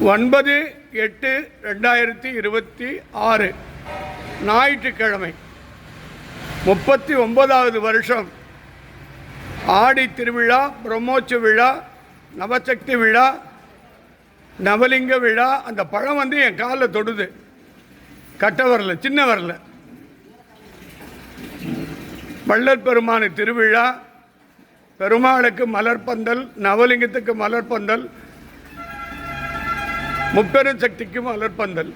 9/8/2026 ஞாயிற்றுக்கிழமை 39வது வருஷம் ஆடி திருவிழா, பிரம்மோற்சவ விழா, நவசக்தி விழா, நவலிங்க விழா. அந்த பழம் வந்து என் காலில் தொடுது, கட்ட வரல, சின்ன வரல. வள்ளல் பெருமானு திருவிழா, பெருமாளுக்கு மலர்பந்தல், நவலிங்கத்துக்கு மலர்பந்தல், முப்பெரும் சக்திக்கு மலர்பந்தல்.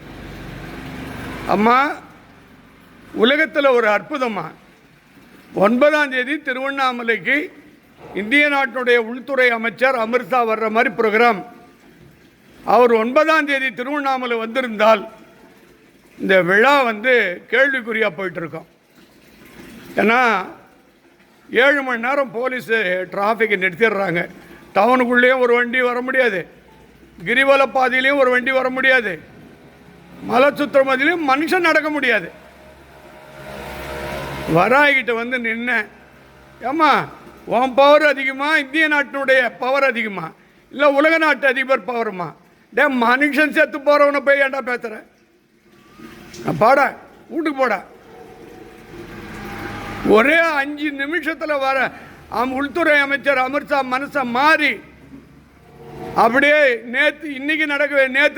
அம்மா, உலகத்தில் ஒரு அற்புதமா 9ஆம் தேதி திருவண்ணாமலைக்கு இந்திய நாட்டினுடைய உள்துறை அமைச்சர் அமித்ஷா வர்ற மாதிரி ப்ரோக்ராம். அவர் 9ஆம் தேதி திருவண்ணாமலை வந்திருந்தால் இந்த விழா வந்து கேள்விக்குறியாக போயிட்டுருக்கோம். ஏன்னா 7 மணி நேரம் போலீஸு டிராஃபிக்கை நிறுத்திடுறாங்க. டவுனுக்குள்ளேயும் ஒரு வண்டி வர முடியாது, கிரிவல பாதையிலையும் ஒரு வண்டி வர முடியாது, மலை சுத்திரமதிலையும் மனுஷன் நடக்க முடியாது. வராய்கிட்ட வந்து நின்ன, ஏம்மா உன் பவர் அதிகமா, இந்திய நாட்டினுடைய பவர் அதிகமா, இல்லை உலக நாட்டு அதிபர் பவருமா? டே, மனுஷன் செத்து போகிறவனை போய் ஏன்டா பேசுகிற? பாடா, வீட்டுக்கு போடா. ஒரே 5 நிமிஷத்தில் வர உள்துறை அமைச்சர் அமித்ஷா மனசை மாறி அப்படியே நேற்று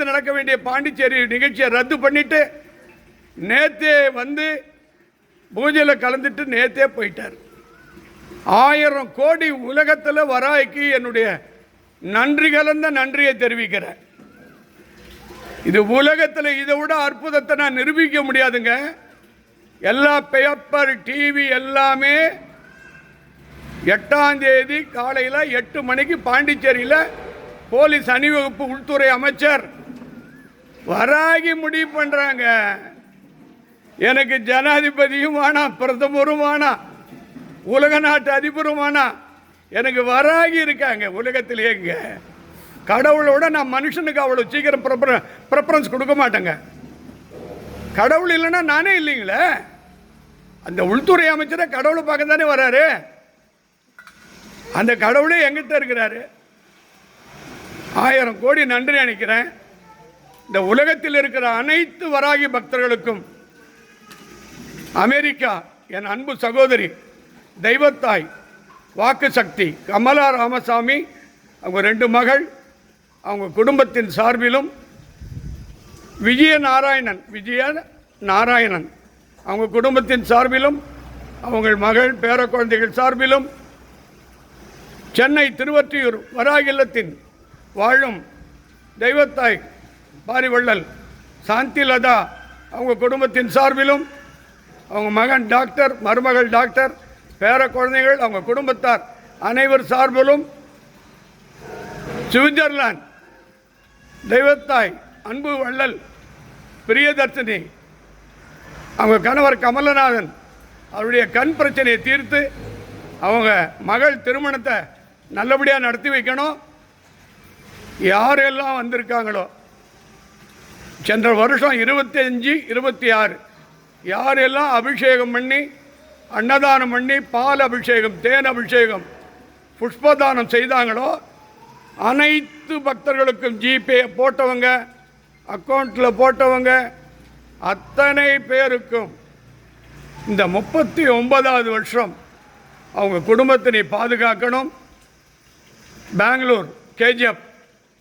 நடக்க வேண்டிய பாண்டிச்சேரி நிகழ்ச்சியை ரத்து பண்ணிட்டு நேற்றே வந்து பூஜையில் கலந்துட்டு நேற்றே போயிட்டார். 1000 கோடி உலகத்தில் வராய்க்கு என்னுடைய நன்றி கலந்த நன்றியை தெரிவிக்கிறேன். இது உலகத்தில் இதை விட அற்புதத்தை நான் நிரூபிக்க முடியாதுங்க. எல்லா பேப்பர், டிவி எல்லாமே 8ஆம் தேதி காலையில் 8 மணிக்கு பாண்டிச்சேரியில் போலீஸ் அணிவகுப்பு, உள்துறை அமைச்சர் வராகி முடிவு பண்ணுறாங்க. எனக்கு ஜனாதிபதியும் வேணாம், பிரதமரும் வேணாம், உலக நாட்டு அதிபரும் வேணாம், எனக்கு வராகி இருக்காங்க உலகத்திலேங்க. கடவுளோட நான் மனுஷனுக்கு அவ்வளோ சீக்கிரம் ப்ரெஃபரன்ஸ் கொடுக்க மாட்டேங்க. கடவுள் இல்லைன்னா நானே இல்லைங்களே. அந்த உள்துறை அமைச்சரை கடவுளை பார்க்க தானே வர்றாரு. அந்த கடவுளே எங்கிட்ட இருக்கிறாரு. 1000 கோடி நன்றி அளிக்கிறேன். இந்த உலகத்தில் இருக்கிற அனைத்து வராகி பக்தர்களுக்கும், அமெரிக்கா என் அன்பு சகோதரி தெய்வத்தாய் வாக்கு சக்தி கமலா ராமசாமி, அவங்க 2 மகள், அவங்க குடும்பத்தின் சார்பிலும், விஜய நாராயணன் அவங்க குடும்பத்தின் சார்பிலும், அவங்க மகள் பேர குழந்தைகள் சார்பிலும், சென்னை திருவொற்றியூர் வராகி இல்லத்தின் வாழும் தெய்வத்தாய் பாரிவள்ளல் சாந்திலதா அவங்க குடும்பத்தின் சார்பிலும், அவங்க மகன் டாக்டர், மருமகள் டாக்டர், பேர குழந்தைகள், அவங்க குடும்பத்தார் அனைவர் சார்பிலும், சுவிட்சர்லாந்து தெய்வத்தாய் அன்பு வள்ளல் பிரியதர்ஷினி அவங்க கணவர் கமலநாதன் அவருடைய கண் பிரச்சனையை தீர்த்து அவங்க மகள் திருமணத்தை நல்லபடியாக நடத்தி வைக்கணும். யாரெல்லாம் வந்திருக்காங்களோ, சென்ற வருஷம் 25, 26 யாரெல்லாம் அபிஷேகம் பண்ணி, அன்னதானம் பண்ணி, பால் அபிஷேகம், தேன் அபிஷேகம், புஷ்பதானம் செய்தாங்களோ அனைத்து பக்தர்களுக்கும் ஜிபே போட்டவங்க, அக்கௌண்ட்டில் போட்டவங்க அத்தனை பேருக்கும் இந்த 39வது வருஷம் அவங்க குடும்பத்தினை பாதுகாக்கணும். பெங்களூர் KGF